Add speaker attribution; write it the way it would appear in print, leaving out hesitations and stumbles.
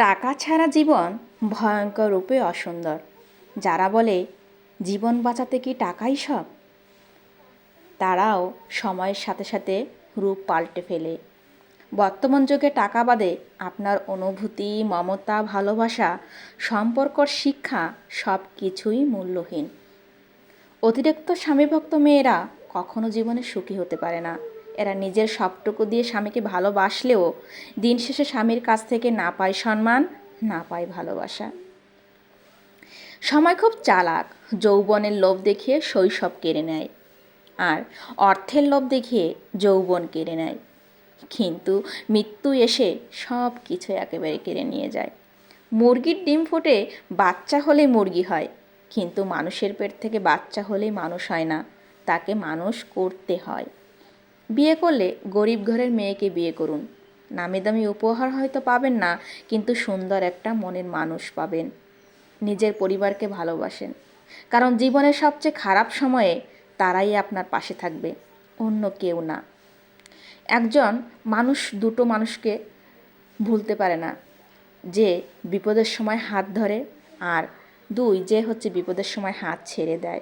Speaker 1: টাকা ছাড়া জীবন ভয়ঙ্কর রূপে অসুন্দর। যারা বলে জীবন বাঁচাতে কি টাকাই সব, তারাও সময়ের সাথে সাথে রূপ পাল্টে ফেলে। বর্তমান যুগে টাকা বাদে আপনার অনুভূতি, মমতা, ভালোবাসা, সম্পর্কর শিক্ষা সব কিছুই মূল্যহীন। অতিরিক্ত স্বামীভক্ত মেয়েরা কখনো জীবনে সুখী হতে পারে না। এরা নিজের সবটুকু দিয়ে স্বামীকে ভালোবাসলেও দিন শেষে স্বামীর কাছ থেকে না পায় সম্মান, না পায় ভালোবাসা। সময় খুব চালাক, যৌবনের লোভ দেখিয়ে শৈশব কেড়ে নেয়, আর অর্থের লোভ দেখিয়ে যৌবন কেড়ে নেয়। কিন্তু মৃত্যু এসে সব কিছু একেবারে কেড়ে নিয়ে যায়। মুরগির ডিম ফুটে বাচ্চা হলেই মুরগি হয়, কিন্তু মানুষের পেট থেকে বাচ্চা হলেই মানুষ হয় না, তাকে মানুষ করতে হয়। বিয়ে করলে গরিব ঘরের মেয়েকে বিয়ে করুন। নামি দামি উপহার হয়তো পাবেন না, কিন্তু সুন্দর একটা মনের মানুষ পাবেন। নিজের পরিবারকে ভালোবাসেন, কারণ জীবনের সবচেয়ে খারাপ সময়ে তারাই আপনার পাশে থাকবে, অন্য কেউ না। একজন মানুষ দুটো মানুষকে ভুলতে পারে না, যে বিপদের সময় হাত ধরে, আর দুই যে বিপদের সময় হাত ছেড়ে দেয়।